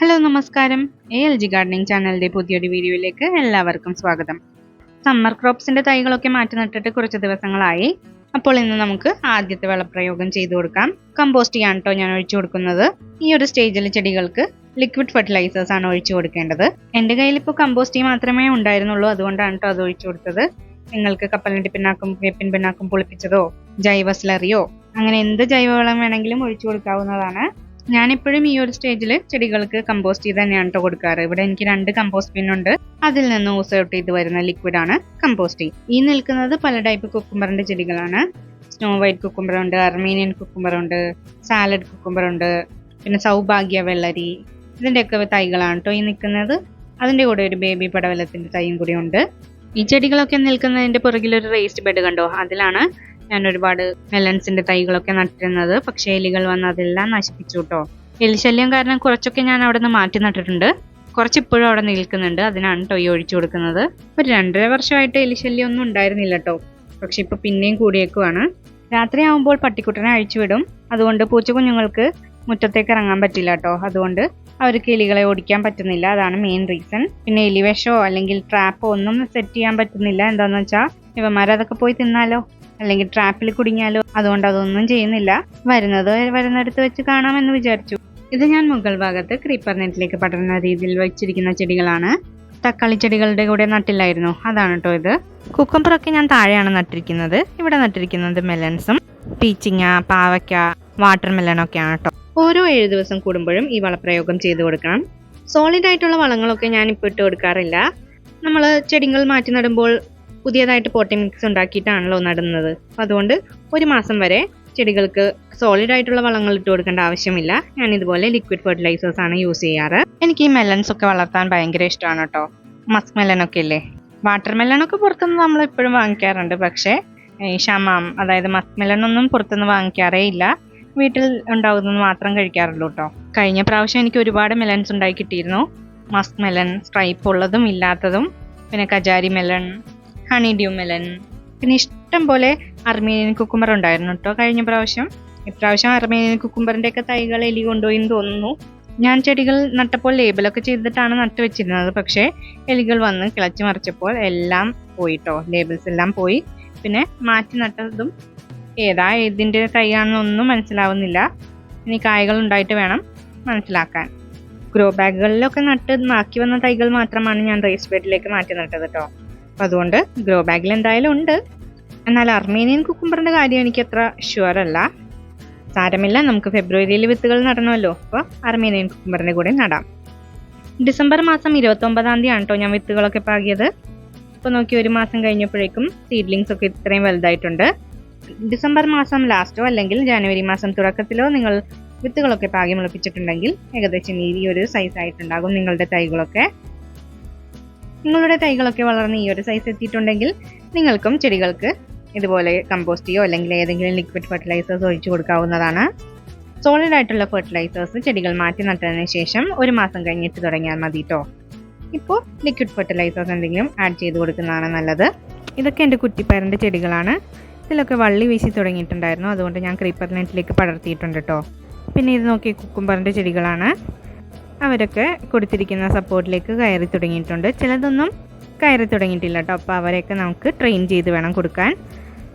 Hello നമസ്കാരം. ALG gardening ചാനലിന്റെ പുതിയൊരു വീഡിയോയിലേക്ക് എല്ലാവർക്കും സ്വാഗതം. സമ്മർ ക്രോപ്സിന്റെ തൈകളൊക്കെ മാറ്റി നട്ടിട്ട് കുറച്ച് ദിവസങ്ങളായി. അപ്പോൾ ഇന്ന് നമുക്ക് ആദ്യത്തെ വളപ്രയോഗം ചെയ്തു കൊടുക്കാം. കമ്പോസ്റ്റ് ചെയ്യാൻ കേട്ടോ ഞാൻ ഒഴിച്ചു കൊടുക്കുന്നത്. ഈ ഒരു സ്റ്റേജിൽ ചെടികൾക്ക് ലിക്വിഡ് ഫെർട്ടിലൈസേഴ്സ് ആണ് ഒഴിച്ചു കൊടുക്കേണ്ടത്. എൻ്റെ കയ്യിൽ ഇപ്പോൾ കമ്പോസ്റ്റ് മാത്രമേ ഉണ്ടായിരുന്നുള്ളൂ, അതുകൊണ്ടാണ് കേട്ടോ അത് ഒഴിച്ചു കൊടുത്തത്. നിങ്ങൾക്ക് കപ്പലിന്റെ പിണ്ണാക്കും വേപ്പിൻ പിണ്ണാക്കും പുളിപ്പിച്ചതോ ജൈവ സ്ലറിയോ അങ്ങനെ എന്ത് ജൈവവളം വേണമെങ്കിലും ഒഴിച്ചു കൊടുക്കാവുന്നതാണ്. ഞാനിപ്പോഴും ഈ ഒരു സ്റ്റേജിൽ ചെടികൾക്ക് കമ്പോസ്റ്റ് ചെയ്ത് തന്നെയാണ് കേട്ടോ കൊടുക്കാറ്. ഇവിടെ എനിക്ക് 2 കമ്പോസ്റ്റ് പിന്നുണ്ട്. അതിൽ നിന്ന് ഊസ് ഔട്ട് ചെയ്ത് വരുന്ന ലിക്വിഡാണ് കമ്പോസ്റ്റ്. ഈ നിൽക്കുന്നത് പല ടൈപ്പ് കുക്കുംബറിന്റെ ചെടികളാണ്. സ്നോ വൈറ്റ് കുക്കുംബർ ഉണ്ട്, അർമീനിയൻ കുക്കുംബർ ഉണ്ട്, സാലഡ് കുക്കുംബർ ഉണ്ട്, പിന്നെ സൗഭാഗ്യ വെള്ളരി, ഇതിന്റെയൊക്കെ തൈകളാണ് കേട്ടോ ഈ നിൽക്കുന്നത്. അതിന്റെ കൂടെ ഒരു ബേബി പടവലത്തിന്റെ തൈയും കൂടി ഉണ്ട്. ഈ ചെടികളൊക്കെ നിൽക്കുന്നതിന്റെ പുറകിൽ ഒരു റേസ്ഡ് ബെഡ് കണ്ടോ, അതിലാണ് ഞാൻ ഒരുപാട് മെലൺസിന്റെ തൈകളൊക്കെ നട്ടിരുന്നത്. പക്ഷേ എലികൾ വന്ന് അതെല്ലാം നശിപ്പിച്ചു കേട്ടോ. എലിശല്യം കാരണം കുറച്ചൊക്കെ ഞാൻ അവിടെ നിന്ന് മാറ്റി നട്ടിട്ടുണ്ട്. കുറച്ച് ഇപ്പോഴും അവിടെ നിൽക്കുന്നുണ്ട്. അതിനാണ് കേട്ടോ ഈ ഒഴിച്ചു കൊടുക്കുന്നത്. ഒരു 2.5 വർഷമായിട്ട് എലിശല്യം ഒന്നും ഉണ്ടായിരുന്നില്ല കേട്ടോ. പക്ഷെ ഇപ്പൊ പിന്നെയും കൂടിയേക്കുവാണ്. രാത്രി ആവുമ്പോൾ പട്ടിക്കുട്ടനെ അഴിച്ചുവിടും. അതുകൊണ്ട് പൂച്ചക്കുഞ്ഞുങ്ങൾക്ക് മുറ്റത്തേക്ക് ഇറങ്ങാൻ പറ്റില്ല കേട്ടോ. അതുകൊണ്ട് അവർക്ക് എലികളെ ഓടിക്കാൻ പറ്റുന്നില്ല. അതാണ് മെയിൻ റീസൺ. പിന്നെ എലിവേഷോ അല്ലെങ്കിൽ ട്രാപ്പോ ഒന്നും സെറ്റ് ചെയ്യാൻ പറ്റുന്നില്ല. എന്താന്ന് വെച്ചാൽ ഇവന്മാരതൊക്കെ പോയി തിന്നാലോ, അല്ലെങ്കിൽ ട്രാപ്പിൽ കുടുങ്ങിയാലോ. അതുകൊണ്ട് അതൊന്നും ചെയ്യുന്നില്ല. വരുന്നിടത്ത് വെച്ച് കാണാമെന്ന് വിചാരിച്ചു. ഇത് ഞാൻ മുകൾ ഭാഗത്ത് ക്രീപ്പർ നെറ്റിലേക്ക് പടരുന്ന രീതിയിൽ വെച്ചിരിക്കുന്ന ചെടികളാണ്. തക്കാളി ചെടികളുടെ കൂടെ നട്ടില്ലായിരുന്നു, അതാണ് കേട്ടോ ഇത്. കുക്കുംബറൊക്കെ ഞാൻ താഴെയാണ് നട്ടിരിക്കുന്നത്. ഇവിടെ നട്ടിരിക്കുന്നത് മെലൺസും പീച്ചിങ്ങ, പാവയ്ക്ക, വാട്ടർ മെലണൊക്കെയാണ് കേട്ടോ. ഓരോ 7 ദിവസം കൂടുമ്പോഴും ഈ വളപ്രയോഗം ചെയ്തു കൊടുക്കണം. സോളിഡ് ആയിട്ടുള്ള വളങ്ങളൊക്കെ ഞാൻ ഇപ്പോൾ ഇട്ട് കൊടുക്കാറില്ല. നമ്മൾ ചെടികൾ മാറ്റി നടുമ്പോൾ പുതിയതായിട്ട് പോട്ടി മിക്സ് ഉണ്ടാക്കിയിട്ടാണല്ലോ നടുന്നത്. അപ്പം അതുകൊണ്ട് 1 മാസം വരെ ചെടികൾക്ക് സോളിഡ് ആയിട്ടുള്ള വളങ്ങൾ ഇട്ട് കൊടുക്കേണ്ട ആവശ്യമില്ല. ഞാൻ ഇതുപോലെ ലിക്വിഡ് ഫെർട്ടിലൈസേഴ്സ് ആണ് യൂസ് ചെയ്യാറ്. എനിക്ക് ഈ മെലൺസ് ഒക്കെ വളർത്താൻ ഭയങ്കര ഇഷ്ടമാണ് കേട്ടോ. മസ്ക് മെലനൊക്കെ ഇല്ലേ, വാട്ടർ മെലനൊക്കെ പുറത്തുനിന്ന് നമ്മൾ എപ്പോഴും വാങ്ങിക്കാറുണ്ട്. പക്ഷേ ഈ ഷമാം, അതായത് മസ്ക് മെലനൊന്നും പുറത്തുനിന്ന് വാങ്ങിക്കാറേ ഇല്ല. വീട്ടിൽ ഉണ്ടാകുന്നത് മാത്രം കഴിക്കാറുള്ളൂ കേട്ടോ. കഴിഞ്ഞ പ്രാവശ്യം എനിക്ക് ഒരുപാട് മെലൺസ് ഉണ്ടായി കിട്ടിയിരുന്നു. മസ്ക് മെലൺ, സ്ട്രൈപ്പ് ഉള്ളതും ഇല്ലാത്തതും, പിന്നെ Kajari melon, honey due melon, പിന്നെ ഇഷ്ടം പോലെ അർമേനിയൻ കുക്കുംബർ ഉണ്ടായിരുന്നു കേട്ടോ കഴിഞ്ഞ പ്രാവശ്യം. ഇപ്രാവശ്യം അർമേനിയൻ കുക്കുംബറിന്റെ ഒക്കെ തൈകൾ എലി കൊണ്ടുപോയി എന്ന് തോന്നുന്നു. ഞാൻ ചെടികൾ നട്ടപ്പോൾ ലേബലൊക്കെ ചെയ്തിട്ടാണ് നട്ടു വെച്ചിരുന്നത്. പക്ഷേ എലികൾ വന്ന് കിളച്ച് മറിച്ചപ്പോൾ എല്ലാം പോയിട്ടോ, ലേബിൾസ് എല്ലാം പോയി. പിന്നെ മാറ്റി നട്ടതും ഏതിന്റെ തൈയാണെന്നൊന്നും മനസ്സിലാവുന്നില്ല. ഇനി കായകൾ ഉണ്ടായിട്ട് വേണം മനസ്സിലാക്കാൻ. ഗ്രോ ബാഗുകളിലൊക്കെ നട്ട് ബാക്കി വന്ന തൈകൾ മാത്രമാണ് ഞാൻ റേസ് ബെഡിലേക്ക് മാറ്റി നട്ടത് കേട്ടോ. അപ്പം അതുകൊണ്ട് ഗ്രോ ബാഗിൽ എന്തായാലും ഉണ്ട്. എന്നാൽ അർമേനിയൻ കുക്കുംബറിന്റെ കാര്യം എനിക്ക് അത്ര ഷുവർ അല്ല. സാരമില്ല, നമുക്ക് ഫെബ്രുവരിയിൽ വിത്തുകൾ നടണമല്ലോ. അപ്പോൾ അർമേനിയൻ കുക്കുംബറിന്റെ കൂടെ നടാം. ഡിസംബർ മാസം 29-ാം തീയതിയാണ് കേട്ടോ ഞാൻ വിത്തുകളൊക്കെ പാകിയത്. ഇപ്പോൾ നോക്കി 1 മാസം കഴിഞ്ഞപ്പോഴേക്കും സീഡ്ലിങ്സ് ഒക്കെ ഇത്രയും വലുതായിട്ടുണ്ട്. ഡിസംബർ മാസം ലാസ്റ്റോ അല്ലെങ്കിൽ ജനുവരി മാസം തുടക്കത്തിലോ നിങ്ങൾ വിത്തുകളൊക്കെ പാകി മുളപ്പിച്ചിട്ടുണ്ടെങ്കിൽ ഏകദേശം ഈ ഒരു സൈസ് ആയിട്ടുണ്ടാകും നിങ്ങളുടെ തൈകളൊക്കെ. നിങ്ങളുടെ തൈകളൊക്കെ വളർന്ന് ഈ ഒരു സൈസ് എത്തിയിട്ടുണ്ടെങ്കിൽ നിങ്ങൾക്കും ചെടികൾക്ക് ഇതുപോലെ കമ്പോസ്റ്റ് അല്ലെങ്കിൽ ഏതെങ്കിലും ലിക്വിഡ് ഫെർട്ടിലൈസേഴ്സ് ഒഴിച്ചു കൊടുക്കാവുന്നതാണ്. സോളിഡ് ആയിട്ടുള്ള ഫെർട്ടിലൈസേഴ്സ് ചെടികൾ മാറ്റി നട്ടതിന് ശേഷം 1 മാസം കഴിഞ്ഞിട്ട് തുടങ്ങിയാൽ മതി കേട്ടോ. ഇപ്പോൾ ലിക്വിഡ് ഫെർട്ടിലൈസേഴ്സ് എന്തെങ്കിലും ആഡ് ചെയ്ത് കൊടുക്കുന്നതാണ് നല്ലത്. ഇതൊക്കെ എൻ്റെ കുറ്റിപ്പയറിൻ്റെ ചെടികളാണ്. ഇതിലൊക്കെ വള്ളി വീശി തുടങ്ങിയിട്ടുണ്ടായിരുന്നു. അതുകൊണ്ട് ഞാൻ ക്രീപ്പർ നെറ്റിലേക്ക് പടർത്തിയിട്ടുണ്ട് കേട്ടോ. പിന്നെ ഇത് നോക്കി കുക്കുംബറിൻ്റെ ചെടികളാണ്. അവരൊക്കെ കൊടുത്തിരിക്കുന്ന സപ്പോർട്ടിലേക്ക് കയറി തുടങ്ങിയിട്ടുണ്ട്. ചിലതൊന്നും കയറി തുടങ്ങിയിട്ടില്ല കേട്ടോ. അപ്പോൾ അവരെയൊക്കെ നമുക്ക് ട്രെയിൻ ചെയ്ത് വേണം കൊടുക്കാൻ.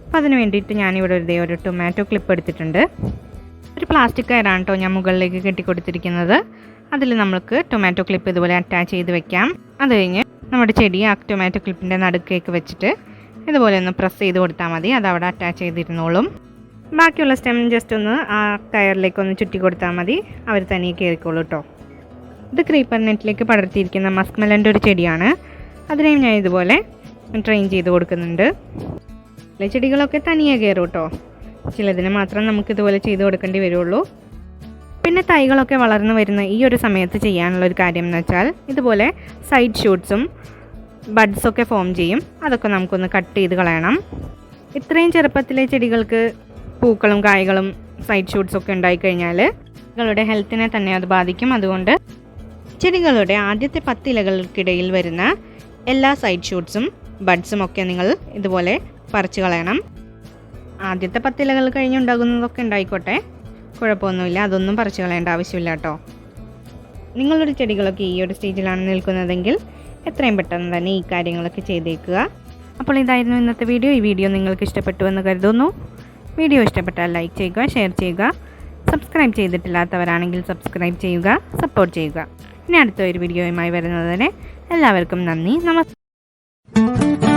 അപ്പോൾ അതിന് വേണ്ടിയിട്ട് ഞാനിവിടെ ഒരു ടൊമാറ്റോ ക്ലിപ്പ് എടുത്തിട്ടുണ്ട്. ഒരു പ്ലാസ്റ്റിക് കയറാണ് കേട്ടോ ഞാൻ മുകളിലേക്ക് കെട്ടിക്കൊടുത്തിരിക്കുന്നത്. അതിൽ നമുക്ക് ടൊമാറ്റോ ക്ലിപ്പ് ഇതുപോലെ അറ്റാച്ച് ചെയ്ത് വെക്കാം. അത് കഴിഞ്ഞ് നമ്മുടെ ചെടി ആ ടൊമാറ്റോ ക്ലിപ്പിൻ്റെ നടുക്കേക്ക് വെച്ചിട്ട് ഇതുപോലെ ഒന്ന് പ്രസ് ചെയ്ത് കൊടുത്താൽ മതി. അത് അവിടെ അറ്റാച്ച് ചെയ്തിരുന്നോളും. ബാക്കിയുള്ള സ്റ്റെം ജസ്റ്റ് ഒന്ന് ആ കയറിലേക്ക് ഒന്ന് ചുറ്റി കൊടുത്താൽ മതി. അവർ തനിയെ കയറിക്കോളൂ കേട്ടോ. ഇത് ക്രീപ്പർ നെറ്റിലേക്ക് പടർത്തിയിരിക്കുന്ന മസ്ക് മെലൻ്റെ ഒരു ചെടിയാണ്. അതിനെയും ഞാൻ ഇതുപോലെ ട്രെയിൻ ചെയ്ത് കൊടുക്കുന്നുണ്ട്. ചില ചെടികളൊക്കെ തനിയെ കയറും കേട്ടോ. ചിലതിന് മാത്രം നമുക്കിതുപോലെ ചെയ്ത് കൊടുക്കേണ്ടി വരുള്ളൂ. പിന്നെ തൈകളൊക്കെ വളർന്നു വരുന്ന ഈ ഒരു സമയത്ത് ചെയ്യാനുള്ളൊരു കാര്യം എന്ന് വെച്ചാൽ ഇതുപോലെ സൈഡ് ഷൂട്ട്സും ബഡ്സൊക്കെ ഫോം ചെയ്യും. അതൊക്കെ നമുക്കൊന്ന് കട്ട് ചെയ്ത് കളയണം. ഇത്രയും ചെറുപ്പത്തിലെ ചെടികൾക്ക് പൂക്കളും കായ്കളും സൈഡ് ഷൂട്ട്സൊക്കെ ഉണ്ടായിക്കഴിഞ്ഞാൽ ചെടികളുടെ ഹെൽത്തിനെ തന്നെ അത് ബാധിക്കും. അതുകൊണ്ട് ചെടികളുടെ ആദ്യത്തെ 10 ഇലകൾക്കിടയിൽ വരുന്ന എല്ലാ സൈഡ് ഷൂട്ട്സും ബഡ്സും ഒക്കെ നിങ്ങൾ ഇതുപോലെ പറിച്ചു കളയണം. ആദ്യത്തെ 10 ഇലകൾ കഴിഞ്ഞുണ്ടാകുന്നതൊക്കെ ഉണ്ടായിക്കോട്ടെ, കുഴപ്പമൊന്നുമില്ല. അതൊന്നും പറിച്ചു കളയേണ്ട ആവശ്യമില്ല കേട്ടോ. നിങ്ങളുടെ ചെടികളൊക്കെ ഈ ഒരു സ്റ്റേജിലാണ് നിൽക്കുന്നതെങ്കിൽ എത്രയും പെട്ടെന്ന് തന്നെ ഈ കാര്യങ്ങളൊക്കെ ചെയ്തേക്കുക. അപ്പോൾ ഇതായിരുന്നു ഇന്നത്തെ വീഡിയോ. ഈ വീഡിയോ നിങ്ങൾക്ക് ഇഷ്ടപ്പെട്ടു എന്ന് കരുതുന്നു. വീഡിയോ ഇഷ്ടപ്പെട്ടാൽ ലൈക്ക് ചെയ്യുക, ഷെയർ ചെയ്യുക. സബ്സ്ക്രൈബ് ചെയ്തിട്ടില്ലാത്തവരാണെങ്കിൽ സബ്സ്ക്രൈബ് ചെയ്യുക, സപ്പോർട്ട് ചെയ്യുക. ഇനി അടുത്ത ഒരു വീഡിയോയുമായി വരുന്നതിന് എല്ലാവർക്കും നന്ദി, നമസ്കാരം.